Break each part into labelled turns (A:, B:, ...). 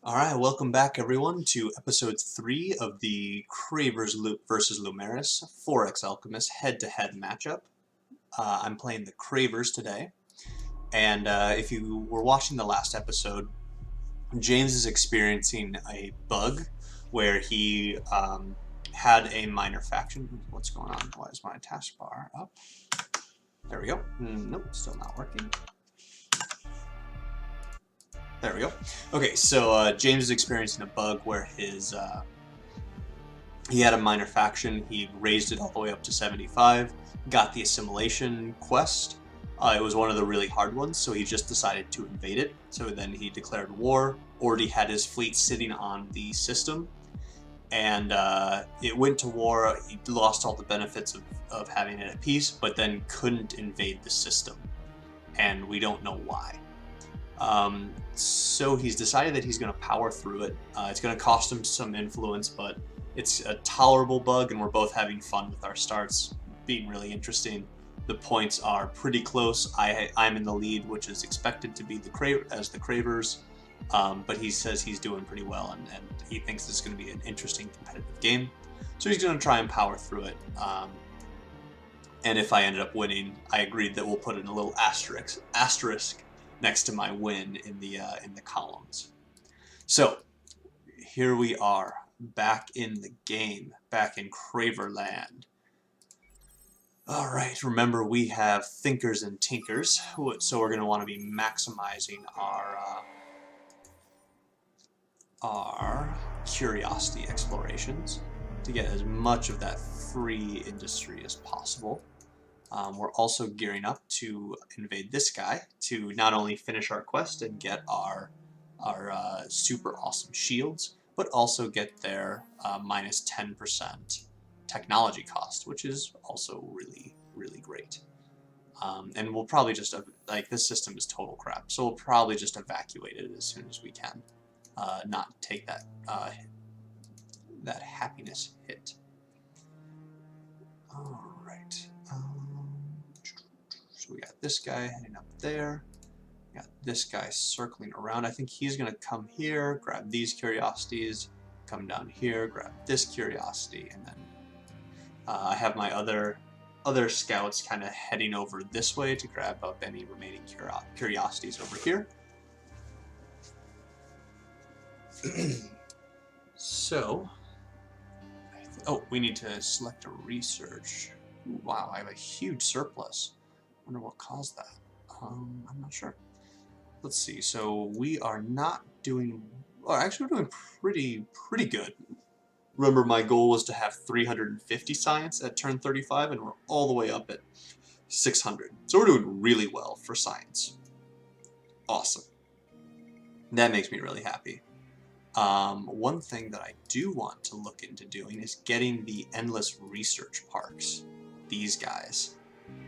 A: Alright, welcome back everyone to episode 3 of the Cravers versus Lumeris 4X Alchemist head-to-head matchup. I'm playing the Cravers today, and if you were watching the last episode, James is experiencing a bug where he had a minor faction. What's going on? Why is my taskbar up? There we go. Nope, still not working. There we go. Okay, so James is experiencing a bug where he had a minor faction. He raised it all the way up to 75, got the assimilation quest. It was one of the really hard ones, so he just decided to invade it. So then he declared war, already had his fleet sitting on the system, and it went to war. He lost all the benefits of having it at peace, but then couldn't invade the system, and we don't know why. So he's decided that he's going to power through it. It's going to cost him some influence, but it's a tolerable bug, and we're both having fun with our starts, being really interesting. The points are pretty close. I'm in the lead, which is expected to be the Cravers, but he says he's doing pretty well, and he thinks this is going to be an interesting competitive game. So he's going to try and power through it. And if I ended up winning, I agreed that we'll put in a little asterisk next to my win in the columns. So here we are, back in the game, back in Craverland. All right, remember we have thinkers and tinkers, so we're going to want to be maximizing our curiosity explorations to get as much of that free industry as possible. We're also gearing up to invade this guy to not only finish our quest and get our super awesome shields, but also get their minus 10% technology cost, which is also really, really great. And we'll probably just, this system is total crap, so we'll probably just evacuate it as soon as we can, not take that, that happiness hit. Alright. So we got this guy heading up there. We got this guy circling around. I think he's going to come here, grab these curiosities, come down here, grab this curiosity, and then I have my other scouts kind of heading over this way to grab up any remaining curiosities over here. So, oh, we need to select a research. Ooh, wow, I have a huge surplus. Wonder what caused that. I'm not sure. Let's see. So we are not doing. Well, actually, we're doing pretty good. Remember, my goal was to have 350 science at turn 35, and we're all the way up at 600. So we're doing really well for science. Awesome. That makes me really happy. One thing that I do want to look into doing is getting the endless research parks. These guys.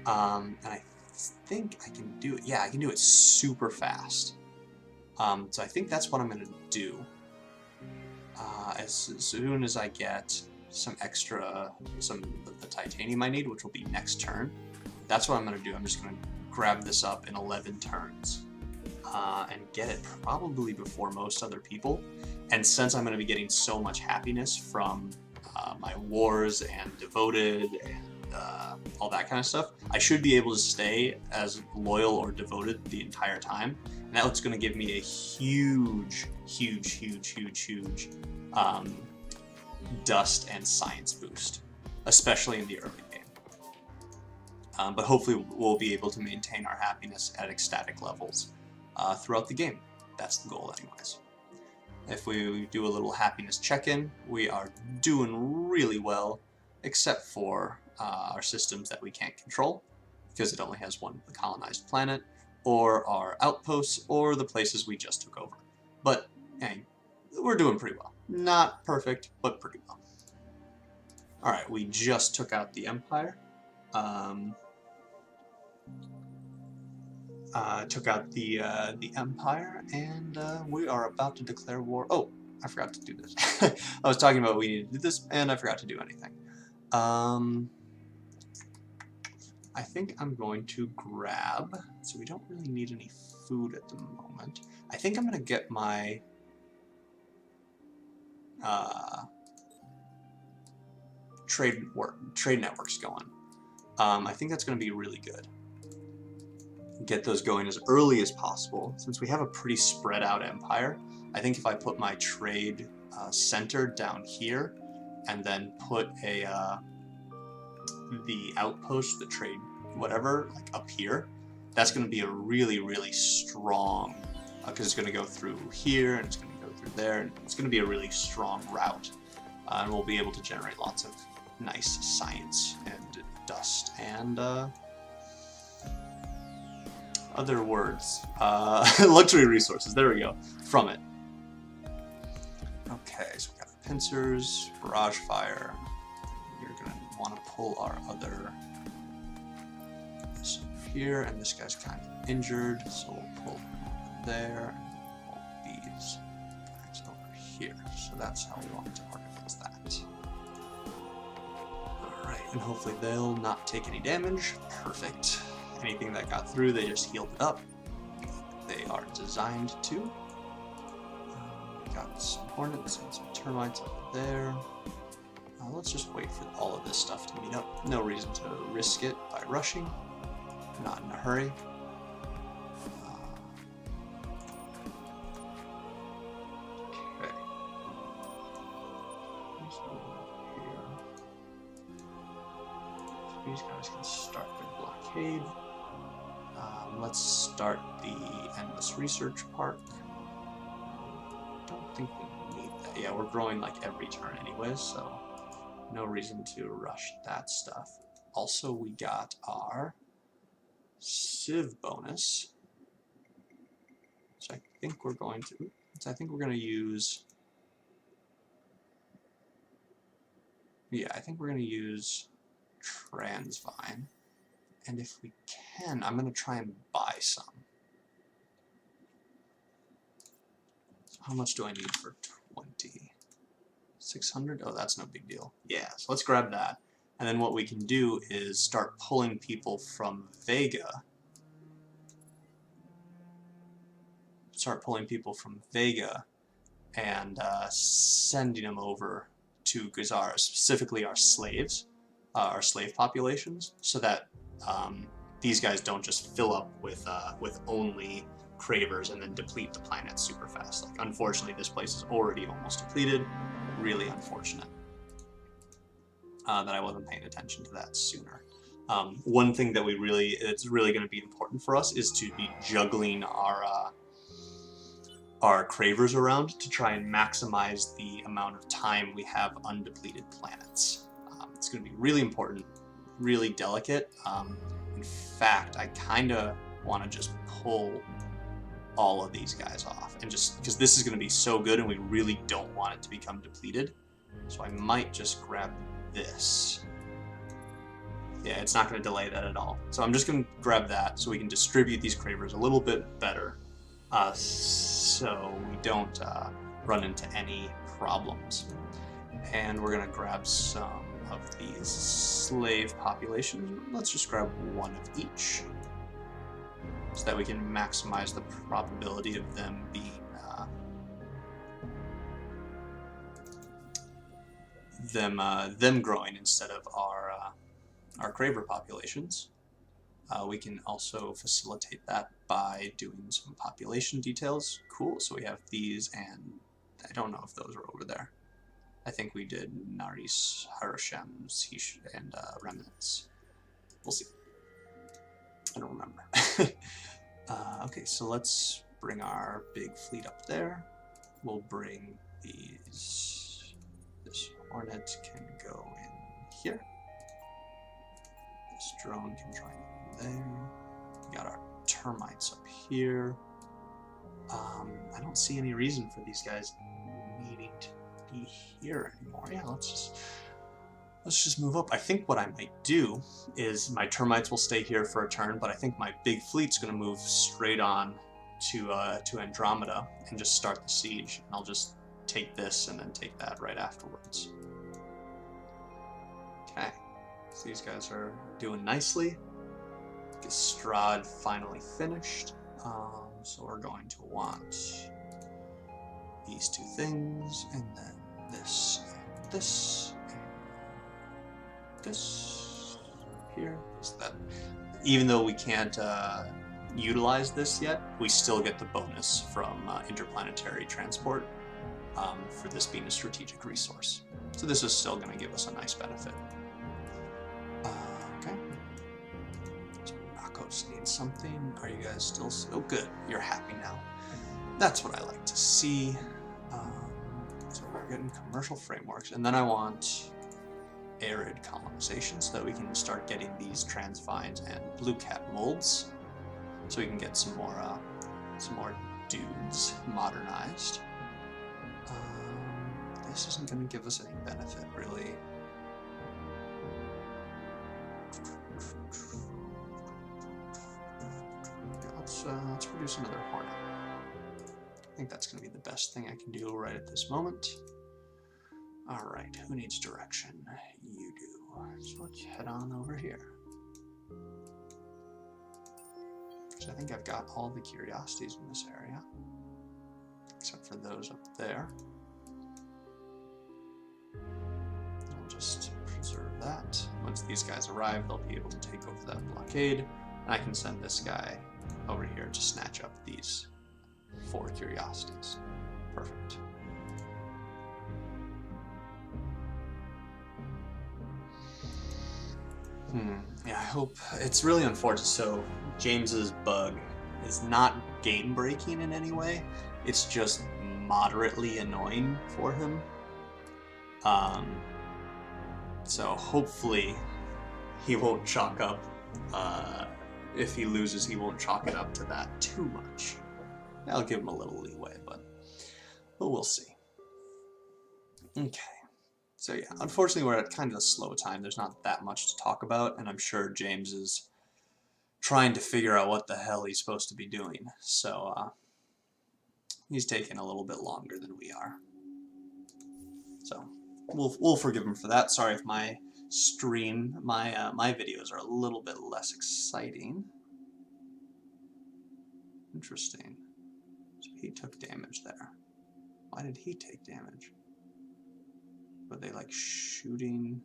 A: And I think I can do it. Yeah, I can do it super fast. So I think that's what I'm going to do. As soon as I get some of the titanium I need, which will be next turn, that's what I'm going to do. I'm just going to grab this up in 11 turns and get it probably before most other people. And since I'm going to be getting so much happiness from my wars and devoted and all that kind of stuff, I should be able to stay as loyal or devoted the entire time, and that's going to give me a huge dust and science boost, especially in the early game. But hopefully we'll be able to maintain our happiness at ecstatic levels throughout the game. That's the goal anyways. If we do a little happiness check-in, we are doing really well, except for our systems that we can't control, because it only has one colonized planet, or our outposts, or the places we just took over. But, hey, we're doing pretty well. Not perfect, but pretty well. Alright, we just took out the Empire. Took out the Empire, and we are about to declare war. Oh, I forgot to do this. I was talking about we need to do this, and I forgot to do anything. I think I'm going to grab, so we don't really need any food at the moment. I think I'm going to get my trade networks going. I think that's going to be really good. Get those going as early as possible. Since we have a pretty spread out empire, I think if I put my trade center down here and then put a the outpost, the trade whatever, like up here, that's going to be a really, really strong, because it's going to go through here and it's going to go through there, and it's going to be a really strong route, and we'll be able to generate lots of nice science and dust and other words, luxury resources, there we go, from it. Okay, so we got our pincers, barrage fire. We're going to want to pull our other this over here, and this guy's kind of injured, so we'll pull over there and pull these guys over here. So that's how we want to organize that. Alright, and hopefully they'll not take any damage. Perfect. Anything that got through, they just healed it up. They are designed to. Got some hornets and some termites up there. Let's just wait for all of this stuff to meet up. No reason to risk it by rushing. Not in a hurry. Okay. So these guys can start their blockade. Let's start the endless research park. Don't think we need that. Yeah, we're growing like every turn anyways, so no reason to rush that stuff. Also, we got our Civ bonus, so I think we're going to use. Yeah, I think we're going to use Transvine. And if we can, I'm going to try and buy some. So how much do I need for 20? 600? Oh, that's no big deal. Yeah, so let's grab that. And then what we can do is start pulling people from Vega. And sending them over to Gazara, specifically our slaves, our slave populations, so that these guys don't just fill up with only Cravers and then deplete the planet super fast. Like, unfortunately, this place is already almost depleted. Really unfortunate that I wasn't paying attention to that sooner. One thing that it's really going to be important for us is to be juggling our Cravers around to try and maximize the amount of time we have undepleted planets. It's going to be really important, really delicate. In fact, I kind of want to just pull all of these guys off, and just because this is going to be so good and we really don't want it to become depleted, so I might just grab this. Yeah, it's not going to delay that at all, so I'm just going to grab that so we can distribute these Cravers a little bit better, so we don't run into any problems. And we're going to grab some of these slave populations. Let's just grab one of each, so that we can maximize the probability of them being them growing instead of our Craver populations. We can also facilitate that by doing some population details. Cool. So we have these, and I don't know if those are over there. I think we did Naris, Harashems, and Remnants. We'll see. I don't remember. Okay, so let's bring our big fleet up there. We'll bring these. This Hornet can go in here. This drone can join in there. We got our termites up here. I don't see any reason for these guys needing to be here anymore. Yeah, let's just move up. I think what I might do is my termites will stay here for a turn, but I think my big fleet's going to move straight on to Andromeda and just start the siege. And I'll just take this and then take that right afterwards. Okay, so these guys are doing nicely. Strahd finally finished. So we're going to want these two things, and then this, this, this, here, is that. Even though we can't utilize this yet, we still get the bonus from interplanetary transport for this being a strategic resource. So this is still going to give us a nice benefit. Okay. So Rakos needs something. Are you guys still so good? You're happy now. That's what I like to see. So we're getting commercial frameworks, and then I want arid colonization so that we can start getting these transvines and blue cat molds, so we can get some more dudes modernized. This isn't going to give us any benefit, really. Yeah, let's produce another hornet. I think that's going to be the best thing I can do right at this moment. Alright, who needs direction? You do. So let's head on over here. So I think I've got all the curiosities in this area, except for those up there. I'll just preserve that. Once these guys arrive, they'll be able to take over that blockade, and I can send this guy over here to snatch up these 4 curiosities. Perfect. Yeah, I hope. It's really unfortunate. So James's bug is not game-breaking in any way. It's just moderately annoying for him. So hopefully he won't chalk up. If he loses, he won't chalk it up to that too much. I'll give him a little leeway, but we'll see. Okay. So yeah, unfortunately we're at kind of a slow time. There's not that much to talk about, and I'm sure James is trying to figure out what the hell he's supposed to be doing. So he's taking a little bit longer than we are. So we'll forgive him for that. Sorry if my stream, my videos are a little bit less exciting. Interesting. So he took damage there. Why did he take damage? Were they like shooting?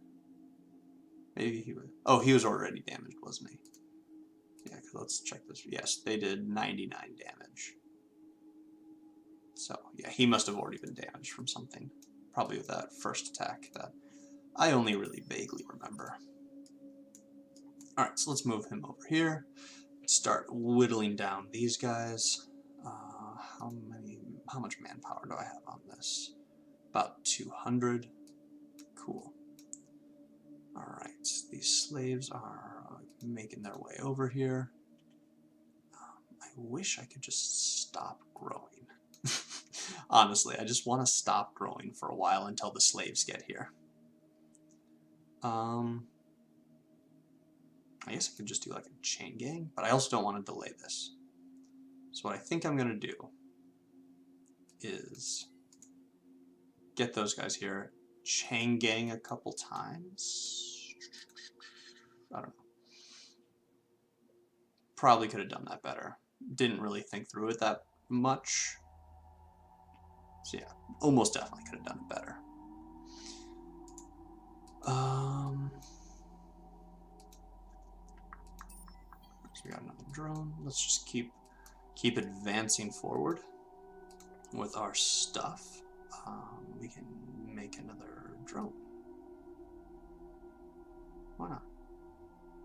A: Maybe he was. Oh, he was already damaged, wasn't he? Yeah, let's check this. Yes, they did 99 damage. So yeah, he must have already been damaged from something. Probably with that first attack that I only really vaguely remember. Alright, so let's move him over here. Start whittling down these guys. How much manpower do I have on this? About 200. Cool. Alright, these slaves are making their way over here. I wish I could just stop growing. Honestly, I just want to stop growing for a while until the slaves get here. I guess I could just do like a chain gang, but I also don't want to delay this. So what I think I'm going to do is get those guys here, chain gang a couple times. I don't know. Probably could have done that better. Didn't really think through it that much. So yeah, almost definitely could have done it better. So we got another drone. Let's just keep advancing forward with our stuff. We can make another drone. Why not?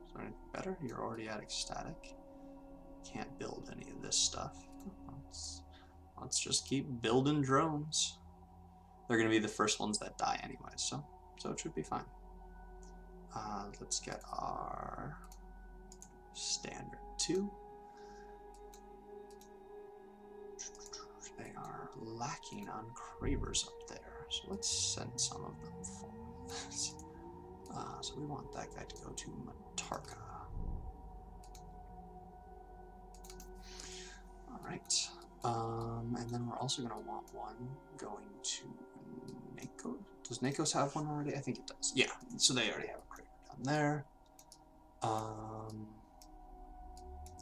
A: Is there anything better? You're already at ecstatic. Can't build any of this stuff. Let's just keep building drones. They're going to be the first ones that die anyway, so it should be fine. Let's get our standard 2. They are lacking on Cravers up there, so let's send some of them forward. So we want that guy to go to Matarka. Alright. And then we're also going to want one going to Nako. Does Nakos have one already? I think it does. Yeah, so they already have a Craver down there.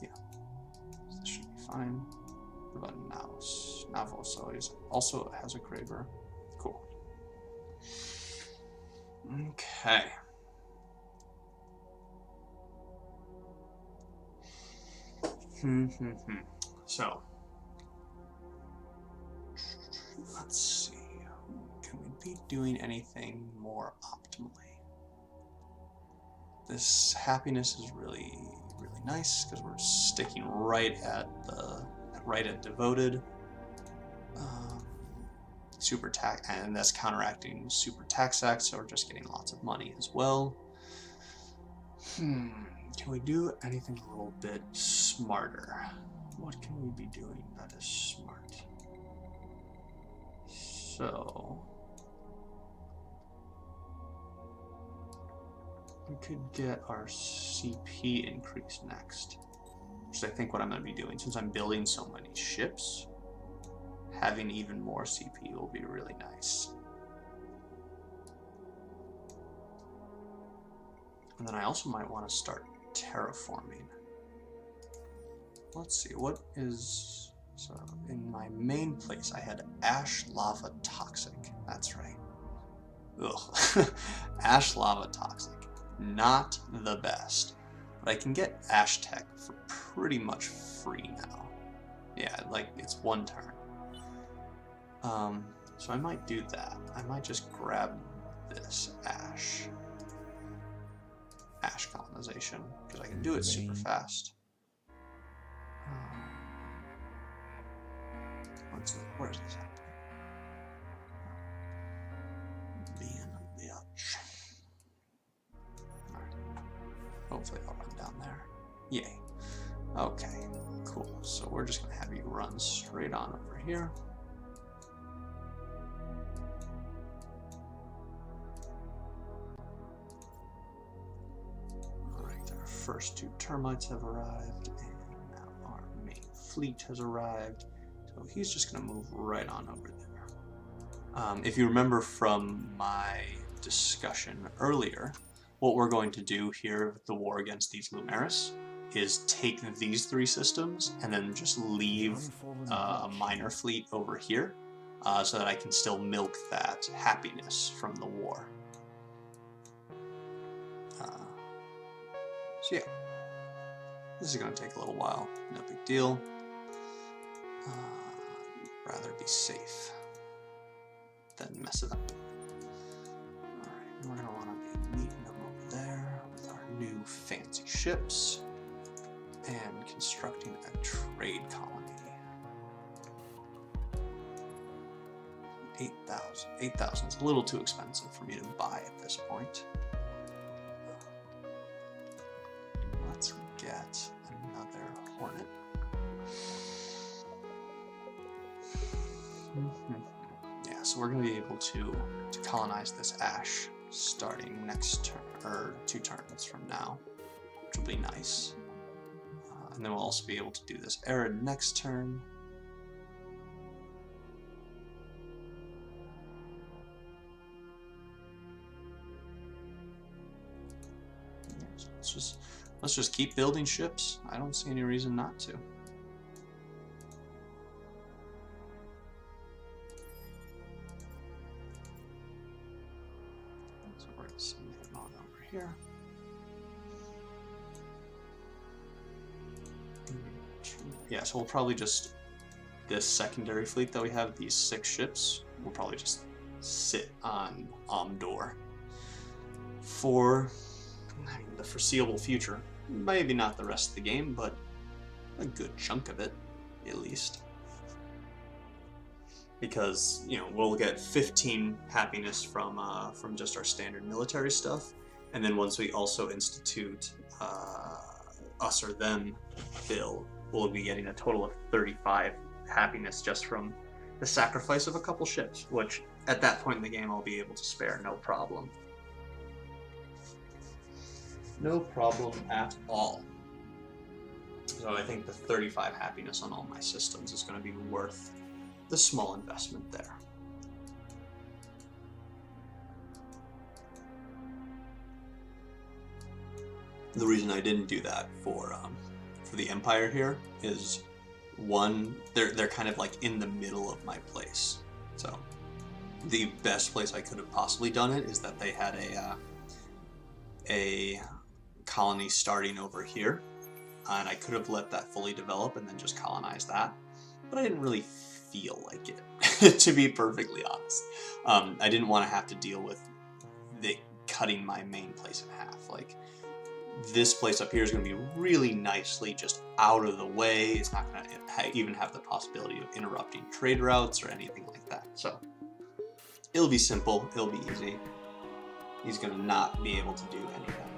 A: Yeah, so this should be fine. What about Navos? Navos also has a Craver. Cool. Okay. So, let's see. Can we be doing anything more optimally? This happiness is really nice because we're sticking right at devoted. Super tax, and that's counteracting super tax act, so we're just getting lots of money as well. Can we do anything a little bit smarter? What can we be doing that is smart? So we could get our CP increase next, which is I think what I'm going to be doing since I'm building so many ships. Having even more CP will be really nice. And then I also might want to start terraforming. Let's see, what is... So in my main place I had ash lava toxic. That's right. Ugh. Ash lava toxic. Not the best. But I can get ash tech for pretty much free now. Yeah, like it's one turn. So I might do that. I might just grab this ash colonization because I can do it super fast. Where's this at? Being a bitch. Alright. Hopefully I'll run down there. Yay. Okay, cool. So we're just gonna have you run straight on over here. First two termites have arrived, and now our main fleet has arrived. So he's just going to move right on over there. If you remember from my discussion earlier, what we're going to do here with the war against these Lumeris is take these three systems and then just leave a minor fleet over here so that I can still milk that happiness from the war. So yeah, this is going to take a little while, no big deal. Rather be safe than mess it up. Alright, we're going to want to be meeting them over there with our new fancy ships and constructing a trade colony. 8,000. 8,000 is a little too expensive for me to buy at this point. Let's get another Hornet. Yeah, so we're going to be able to colonize this ash starting next turn, or 2 turns from now, which will be nice. And then we'll also be able to do this arid next turn. So let's just keep building ships. I don't see any reason not to. So we're going to send him on over here. Yeah, so we'll probably just, this secondary fleet that we have, these 6 ships, we'll probably just sit on Omdor for the foreseeable future. Maybe not the rest of the game, but a good chunk of it, at least. Because, you know, we'll get 15 happiness from just our standard military stuff, and then once we also institute us or them bill, we'll be getting a total of 35 happiness just from the sacrifice of a couple ships, which at that point in the game I'll be able to spare no problem. No problem at all. So I think the 35 happiness on all my systems is going to be worth the small investment there. The reason I didn't do that for the Empire here is, one, they're kind of like in the middle of my place. So the best place I could have possibly done it is that they had a colony starting over here, and I could have let that fully develop and then just colonize that, but I didn't really feel like it, to be perfectly honest. I didn't want to have to deal with cutting my main place in half. Like, this place up here is going to be really nicely just out of the way. It's not going to even have the possibility of interrupting trade routes or anything like that. So it'll be simple, it'll be easy. He's going to not be able to do anything.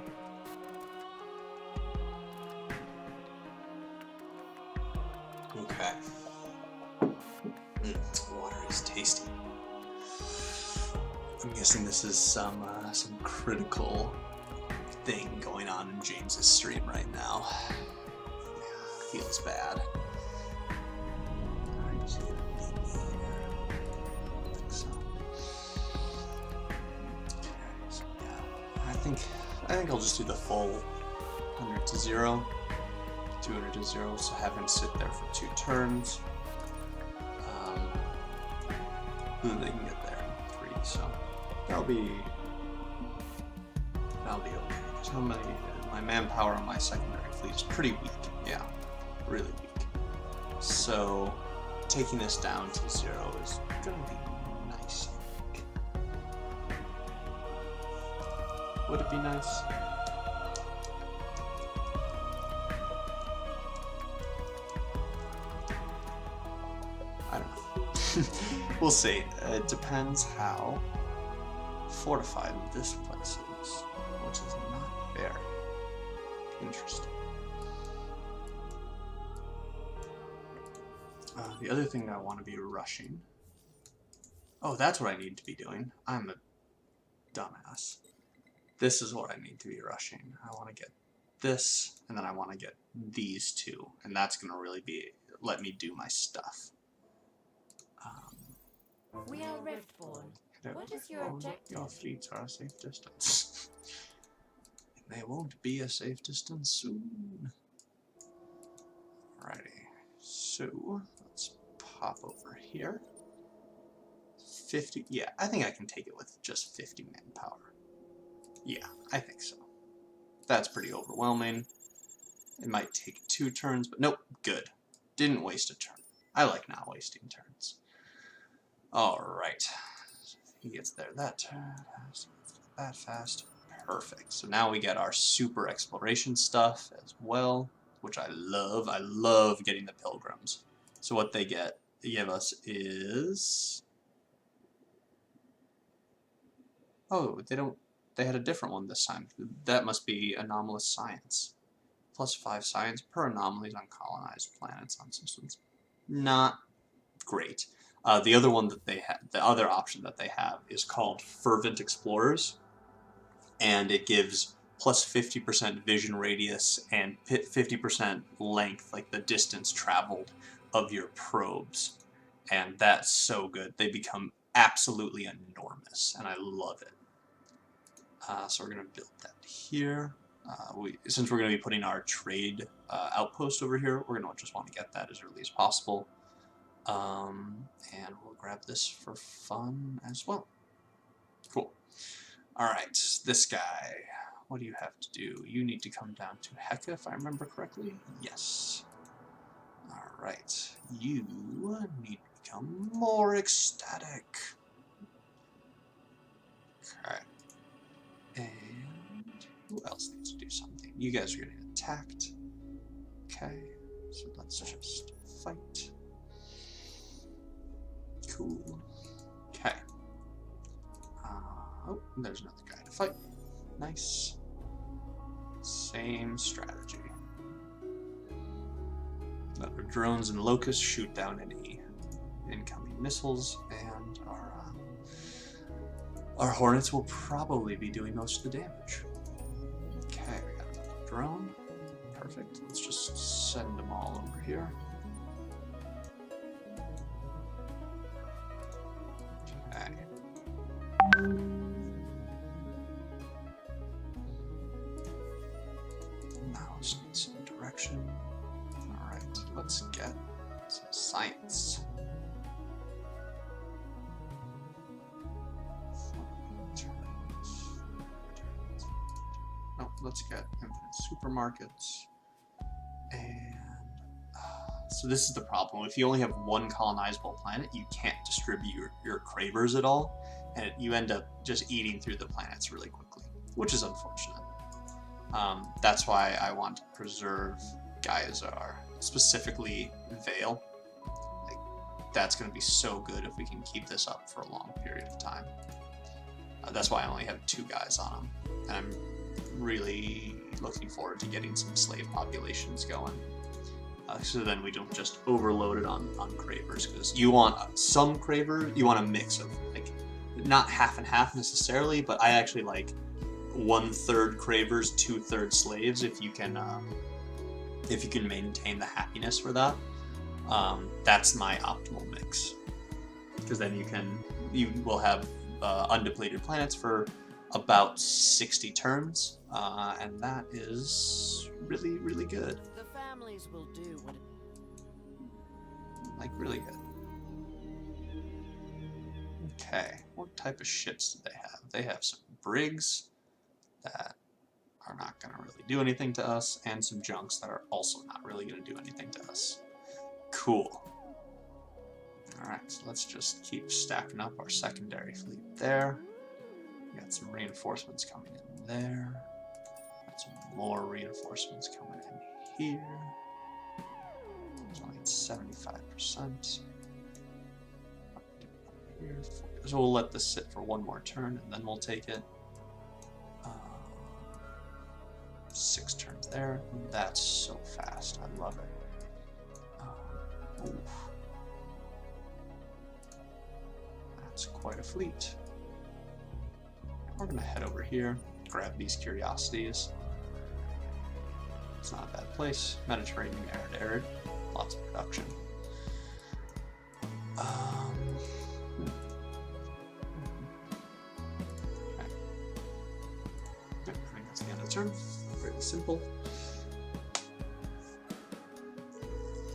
A: Okay. Water is tasty. I'm guessing this is some critical thing going on in James's stream right now. Yeah, feels bad. I think I'll just do the full 100 to 0, 200 to 0, so have him sit there for 2 turns. And they can get there in 3, so that'll be okay. So my manpower on my secondary fleet is pretty weak. Yeah, really weak. So taking this down to 0 is gonna be nice. Would it be nice? I don't know. We'll see. It depends how fortified this place is, which is not very interesting. The other thing that I want to be rushing. Oh, that's what I need to be doing. I'm a dumbass. This is what I need to be rushing. I want to get this, and then I want to get these 2, and that's going to really let me do my stuff.
B: We are Riftborn. What is your objective?
A: Your fleets are a safe distance. They won't be a safe distance soon. Alrighty, so let's pop over here. 50, yeah, I think I can take it with just 50 manpower. Yeah, I think so. That's pretty overwhelming. It might take 2 turns, but nope, good. Didn't waste a turn. I like not wasting turns. Alright. He gets there that turn, that fast. Perfect. So now we get our super exploration stuff as well, which I love. I love getting the pilgrims. So what they give us is... Oh, they had a different one this time. That must be anomalous science. +5 science per anomalies on colonized planets on systems. Not great. The other one that they have, the other option that they have is called Fervent Explorers, and it gives plus 50% vision radius and 50% length, like the distance traveled of your probes. And that's so good. They become absolutely enormous, and I love it. So we're going to build that here. Since we're going to be putting our trade outpost over here, we're going to just want to get that as early as possible. And we'll grab this for fun as well. Cool. Alright, this guy. What do you have to do? You need to come down to Heka, if I remember correctly. Yes. Alright. You need to become more ecstatic. Okay. And who else needs to do something? You guys are going to get attacked. Okay. So let's just fight. Cool. Okay. Oh, there's another guy to fight. Nice. Same strategy. Let our drones and locusts shoot down any incoming missiles, and our hornets will probably be doing most of the damage. Okay, we got another drone. Perfect. Let's just send them all over here. Okay. Now let's need some direction. Alright, let's get some science. let's get infinite supermarkets. And so this is the problem. If you only have one colonizable planet, you can't distribute your Cravers at all, and you end up just eating through the planets really quickly, which is unfortunate. That's why I want to preserve Gaiazar, specifically Vale. Like, that's going to be so good if we can keep this up for a long period of time. That's why I only have 2 guys on them, and I'm really looking forward to getting some slave populations going. So then we don't just overload it on Cravers, because you want some Craver, you want a mix of, like, not half and half necessarily, but I actually like 1/3 Cravers, 2/3 slaves, if you can maintain the happiness for that. That's my optimal mix, because then you will have undepleted planets for about 60 turns, and that is really, really good.
B: The families will do what
A: Like, really good. Okay, what type of ships do they have? They have some brigs that are not going to really do anything to us, and some junks that are also not really going to do anything to us. Cool. Alright, so let's just keep stacking up our secondary fleet there. We got some reinforcements coming in there. Got some more reinforcements coming in here. It's only at 75%. Here. So we'll let this sit for one more turn, and then we'll take it. 6 turns there. That's so fast. I love it. Oof. That's quite a fleet. We're going to head over here, grab these curiosities. It's not a bad place. Mediterranean, arid. Lots of production. Okay. I think that's the end of the turn. Very simple.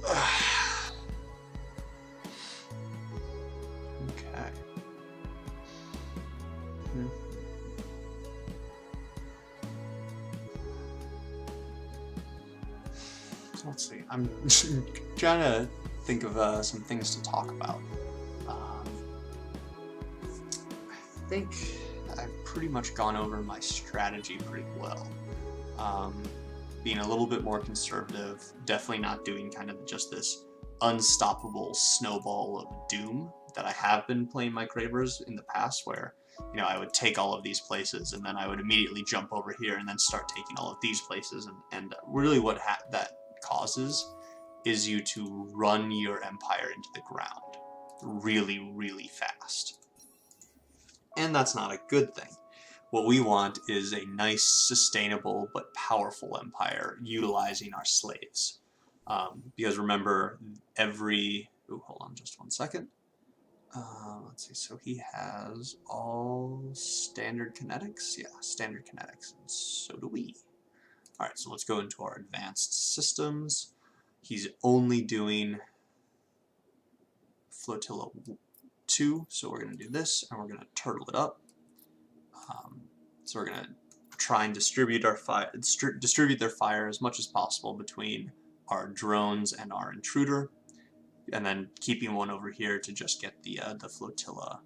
A: Okay. So let's see. I'm trying to think of some things to talk about. I think I've pretty much gone over my strategy pretty well. Being a little bit more conservative, definitely not doing kind of just this unstoppable snowball of doom that I have been playing my Cravers in the past, where, you know, I would take all of these places and then I would immediately jump over here and then start taking all of these places, and really what that causes is you to run your empire into the ground really, really fast. And that's not a good thing. What we want is a nice, sustainable, but powerful empire utilizing our slaves. Because remember, ooh, hold on just one second. Let's see, so he has all standard kinetics? Yeah, standard kinetics, and so do we. Alright, so let's go into our advanced systems. He's only doing Flotilla 2, so we're going to do this, and we're going to turtle it up. So we're going to try and distribute their fire as much as possible between our drones and our intruder, and then keeping one over here to just get the flotilla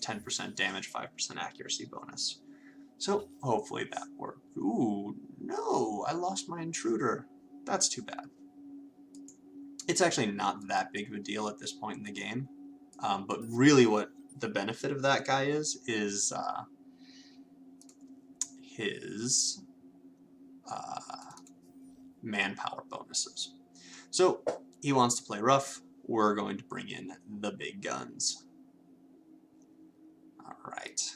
A: 10% damage, 5% accuracy bonus. So hopefully that worked. Ooh, no, I lost my intruder. That's too bad. It's actually not that big of a deal at this point in the game, but really what the benefit of that guy is his manpower bonuses. So he wants to play rough. We're going to bring in the big guns. Alright.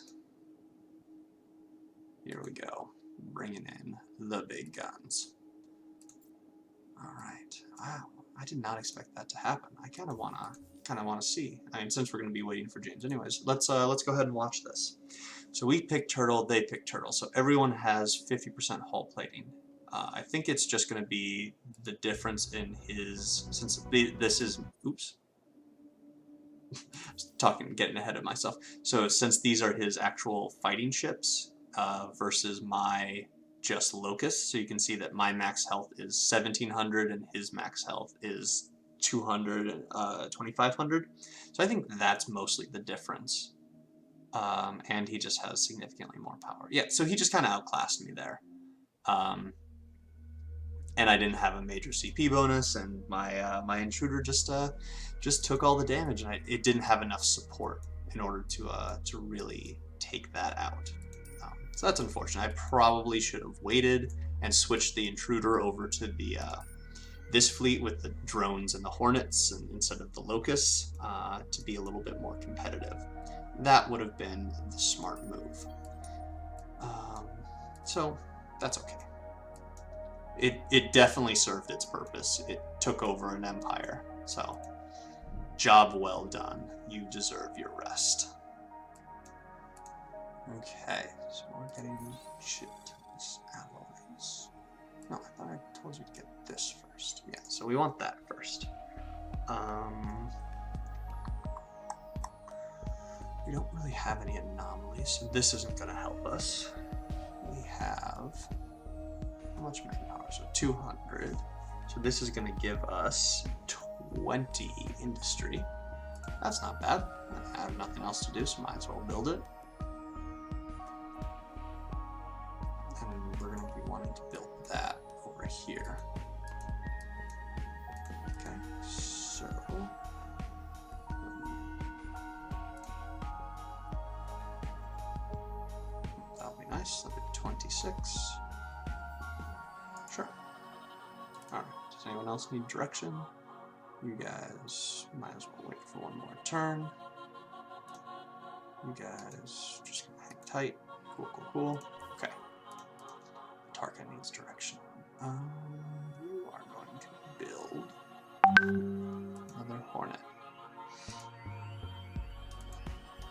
A: Here we go. Bringing in the big guns. Alright. Wow. I did not expect that to happen. I kind of wanna see. I mean, since we're going to be waiting for James anyways, let's go ahead and watch this. So we pick turtle, they pick turtle. So everyone has 50% hull plating. I think it's just going to be the difference in his, since this is, oops, getting ahead of myself. So since these are his actual fighting ships versus my just locusts. So you can see that my max health is 1700 and his max health is 2500. So I think that's mostly the difference. And he just has significantly more power. Yeah, so he just kind of outclassed me there. And I didn't have a major CP bonus, and my intruder just took all the damage, and it didn't have enough support in order to really take that out. So that's unfortunate. I probably should have waited and switched the intruder over to the this fleet with the drones and the hornets instead of the locusts to be a little bit more competitive. That would have been the smart move. So that's okay. It definitely served its purpose. It took over an empire. So, job well done. You deserve your rest. Okay, so we're getting chips, alloys. No, I thought I told you to get this first. Yeah, so we want that first. We don't really have any anomalies, so this isn't going to help us. We have... how much manpower? So 200. So this is going to give us 20 industry. That's not bad. I have nothing else to do, so might as well build it. And we're going to be wanting to build that over here. Okay, so... that'll be nice. That'll be 26. Sure. Alright, does anyone else need direction? You guys might as well wait for one more turn. You guys just gonna hang tight. Cool, cool, cool. Okay. Tarka needs direction. You are going to build another hornet.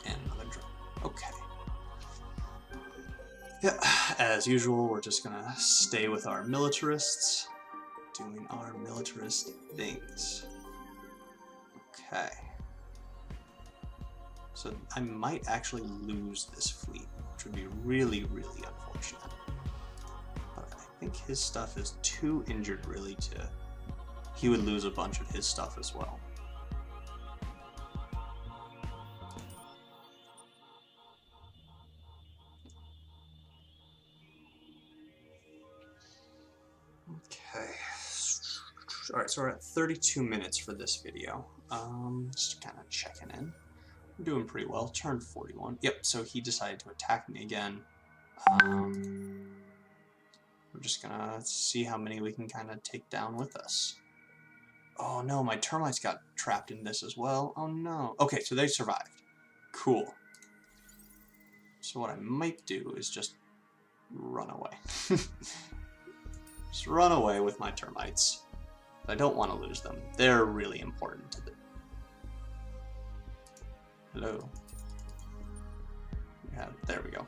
A: And another drone. Okay. Yeah, as usual, we're just gonna stay with our militarists, doing our militarist things. Okay. So I might actually lose this fleet, which would be really, really unfortunate. But I think his stuff is too injured really to... he would lose a bunch of his stuff as well. Okay. Alright, so we're at 32 minutes for this video. Just kind of checking in. I'm doing pretty well. Turn 41. Yep, so he decided to attack me again. We're just gonna see how many we can kind of take down with us. Oh no, my termites got trapped in this as well. Oh no. Okay, so they survived. Cool. So what I might do is just run away. Just run away with my termites. I don't want to lose them. They're really important to the... Hello? Yeah, there we go.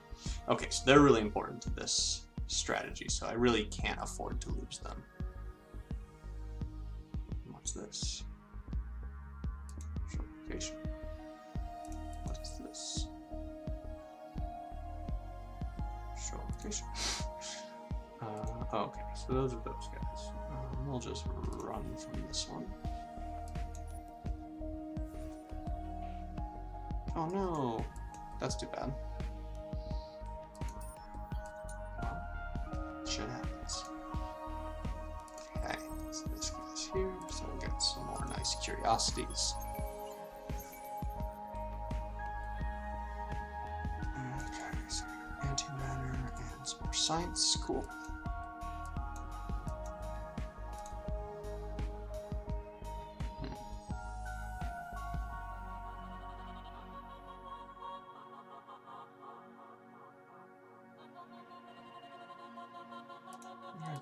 A: Okay, so they're really important to this strategy, so I really can't afford to lose them. What's this? Show location. What is this? Show location. Okay, so those are those guys. We'll just run from this one. Oh no, that's too bad. Well, shit happens. Okay, so this guy's here, so we'll get some more nice curiosities. Okay, so antimatter and some more science, cool.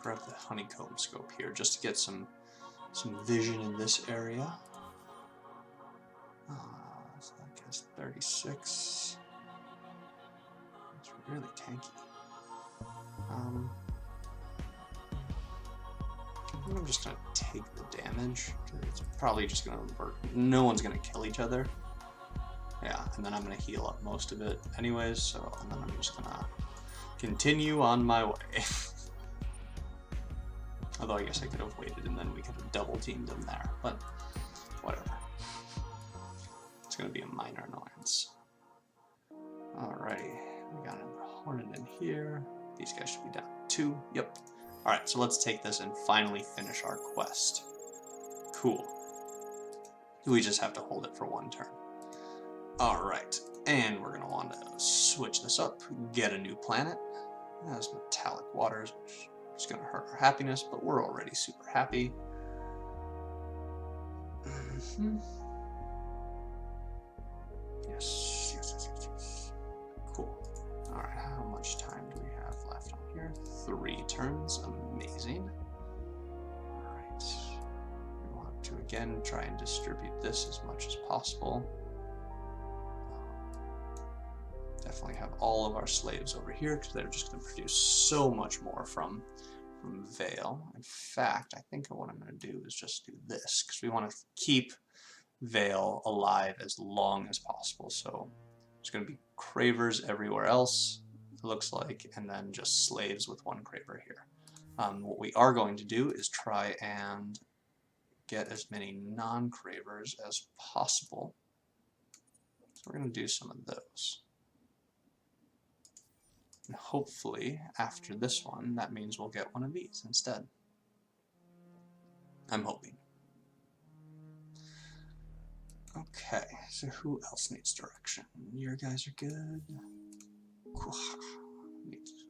A: Grab the honeycomb scope here just to get some vision in this area. So that gets 36. It's really tanky. I think I'm just gonna take the damage. It's probably just gonna work. No one's gonna kill each other. Yeah, and then I'm gonna heal up most of it anyways. So, and then I'm just gonna continue on my way. Although I guess I could have waited and then we could have double teamed them there, but whatever. It's going to be a minor annoyance. Alrighty, we got another hornet in here. These guys should be down 2. Yep. Alright, so let's take this and finally finish our quest. Cool. We just have to hold it for 1 turn. Alright, and we're going to want to switch this up, get a new planet. It has metallic waters, which is going to hurt our happiness, but we're already super happy. Yes, yes, yes, yes, yes. Cool. Alright, how much time do we have left on here? 3 turns. Amazing. Alright. We want to again try and distribute this as much as possible. Definitely have all of our slaves over here because they're just going to produce so much more from Vale. In fact, I think what I'm going to do is just do this because we want to keep Vale alive as long as possible. So there's going to be Cravers everywhere else, it looks like, and then just slaves with 1 Craver here. What we are going to do is try and get as many non-Cravers as possible. So we're going to do some of those. And hopefully, after this one, that means we'll get one of these instead. I'm hoping. Okay, so who else needs direction? Your guys are good.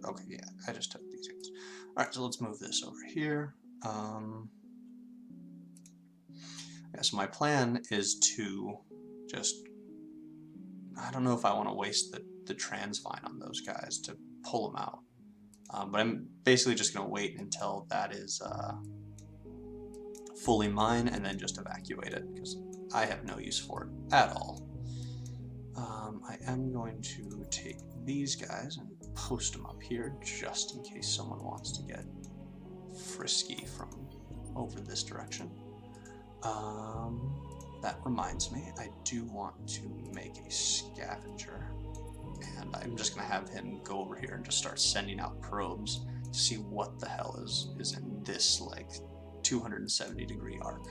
A: Okay, yeah, I just took these guys. Alright, so let's move this over here. Yeah, so my plan is to just... I don't know if I want to waste the transvine on those guys to pull them out. But I'm basically just going to wait until that is fully mine and then just evacuate it, because I have no use for it at all. I am going to take these guys and post them up here just in case someone wants to get frisky from over this direction. That reminds me, I do want to make a scavenger, and I'm just going to have him go over here and just start sending out probes to see what the hell is in this, like, 270-degree arc.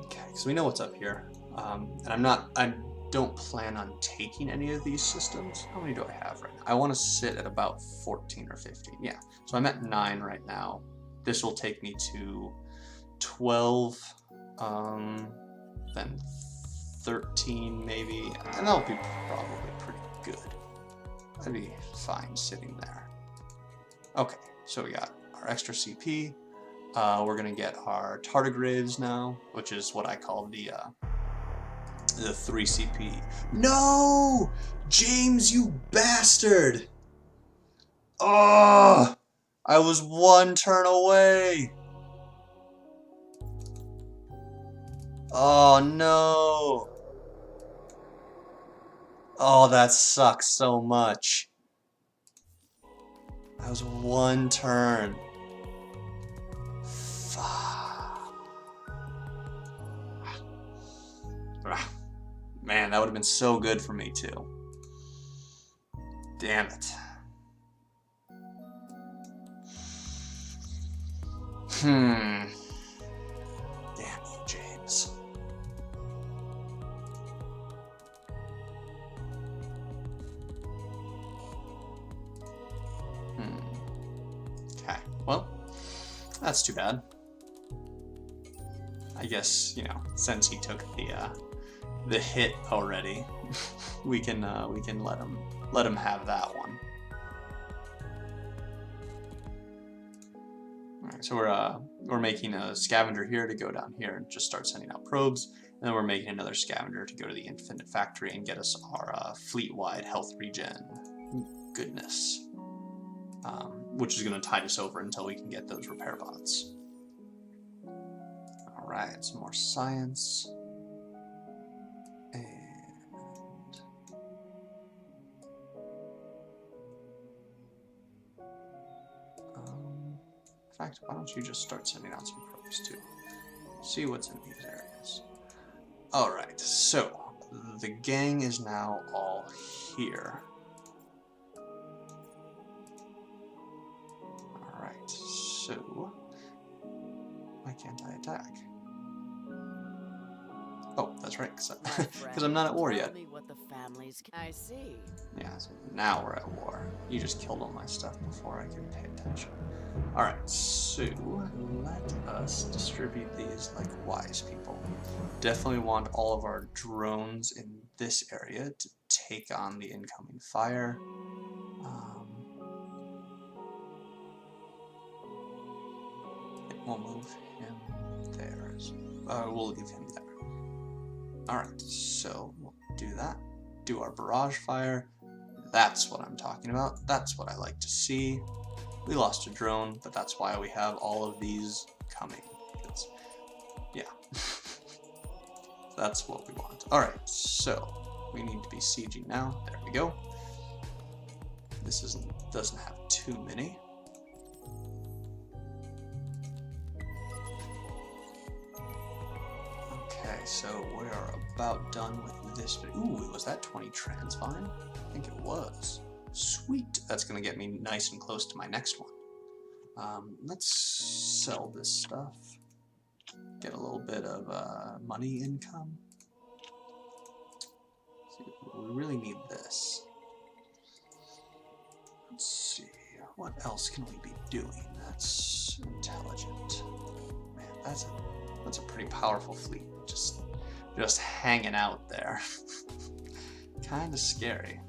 A: Okay, so we know what's up here, and I don't plan on taking any of these systems. How many do I have right now? I want to sit at about 14 or 15, yeah. So I'm at 9 right now. This will take me to 12, then 13 maybe, and that'll be probably pretty good. That'd be fine sitting there. Okay, so we got our extra CP. We're gonna get our tardigrades now, which is what I call the 3 CP. No! James, you bastard! Oh! I was 1 turn away! Oh no! Oh, that sucks so much. That was 1 turn. Man, that would have been so good for me too. Damn it. Damn you, James. Okay, well, that's too bad. I guess, you know, since he took the hit already, we can let him have that one. All right, so we're making a scavenger here to go down here and just start sending out probes, and then we're making another scavenger to go to the Infinite Factory and get us our fleet-wide health regen goodness, which is going to tide us over until we can get those repair bots. All right, some more science. And in fact, why don't you just start sending out some probes too? See what's in these areas. Alright, so the gang is now all here. so why can't I attack? Oh, that's right, because I'm not at war yet.
B: I see.
A: Yeah, so now we're at war. You just killed all my stuff before I could pay attention. Alright, so let us distribute these like wise people. Definitely want all of our drones in this area to take on the incoming fire. We'll move him there. We'll leave him there. Alright, so we'll do that. Do our barrage fire. That's what I'm talking about. That's what I like to see. We lost a drone, but that's why we have all of these coming. It's, yeah. That's what we want. Alright, so we need to be sieging now. There we go. This doesn't have too many. Okay, so we are about done with this. Ooh, was that 20 transvine? I think it was. Sweet. That's going to get me nice and close to my next one. Let's sell this stuff. Get a little bit of money income. See, we really need this. Let's see. What else can we be doing? That's intelligent. Man, that's a pretty powerful fleet. Just hanging out there. Kind of scary.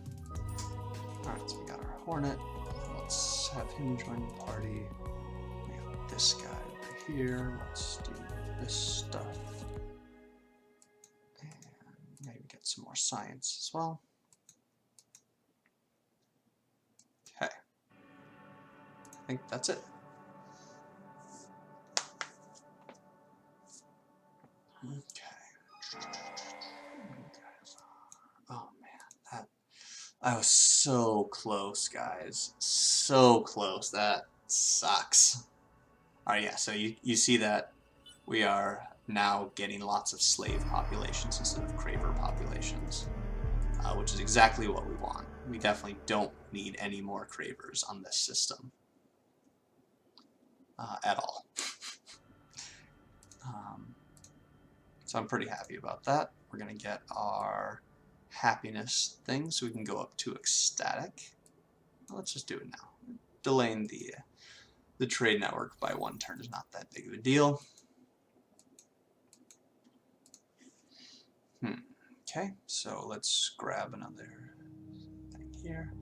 A: Alright, so we got our Hornet. Let's have him join the party. We got this guy over here. Let's do this stuff. And maybe get some more science as well. Okay. I think that's it. Okay. Oh man, I was so close, guys. So close. That sucks. Alright, yeah, so you see that we are now getting lots of slave populations instead of Craver populations, which is exactly what we want. We definitely don't need any more Cravers on this system at all. So I'm pretty happy about that. We're going to get our happiness thing so we can go up to ecstatic. Well, let's just do it now. Delaying the trade network by 1 turn is not that big of a deal. Okay, so let's grab another thing here.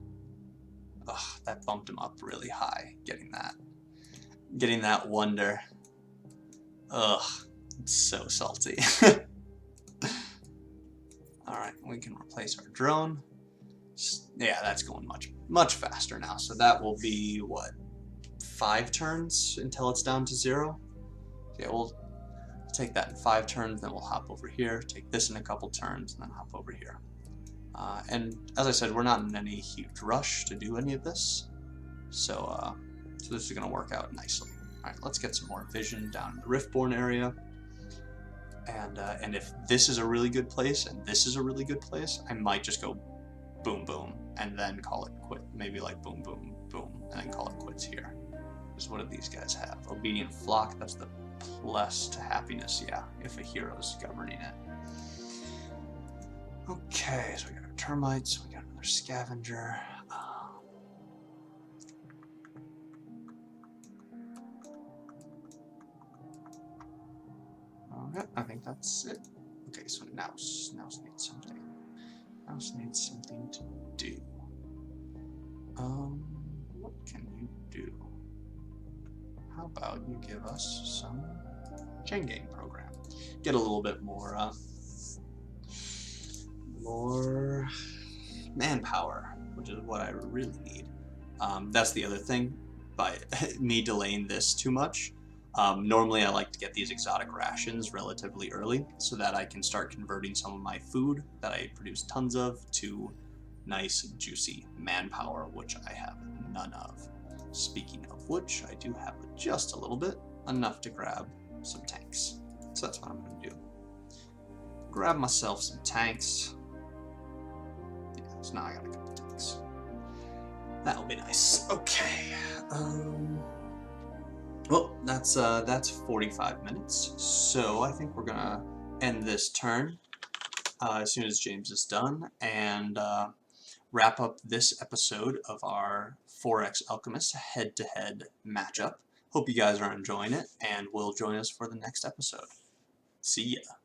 A: Ugh, that bumped him up really high, getting that wonder. Ugh, it's so salty. Alright, we can replace our drone. Yeah, that's going much faster now. So that will be, what, 5 turns until it's down to 0? Okay, we'll take that in 5 turns, then we'll hop over here, take this in a couple turns, and then hop over here. And as I said, we're not in any huge rush to do any of this, so this is going to work out nicely. Alright, let's get some more vision down in the Riftborn area. And if this is a really good place and this is a really good place, I might just go boom boom and then call it quit. Maybe like boom boom boom and then call it quits here. Because what do these guys have? Obedient Flock, that's the plus to happiness, yeah, if a hero's governing it. Okay, so we got our termites, we got another scavenger. Okay, I think that's it. Okay, so now needs something. Now needs something to do. What can you do? How about you give us some chain gang program? Get a little bit more manpower, which is what I really need. That's the other thing. By me delaying this too much, normally I like to get these exotic rations relatively early so that I can start converting some of my food that I produce tons of to nice juicy manpower, which I have none of. Speaking of which, I do have just a little bit, enough to grab some tanks. So that's what I'm going to do. Grab myself some tanks. Yeah, so now I got a couple tanks. That'll be nice. Okay. Well, that's 45 minutes. So I think we're gonna end this turn as soon as James is done, and wrap up this episode of our 4X Alchemist head-to-head matchup. Hope you guys are enjoying it, and will join us for the next episode. See ya.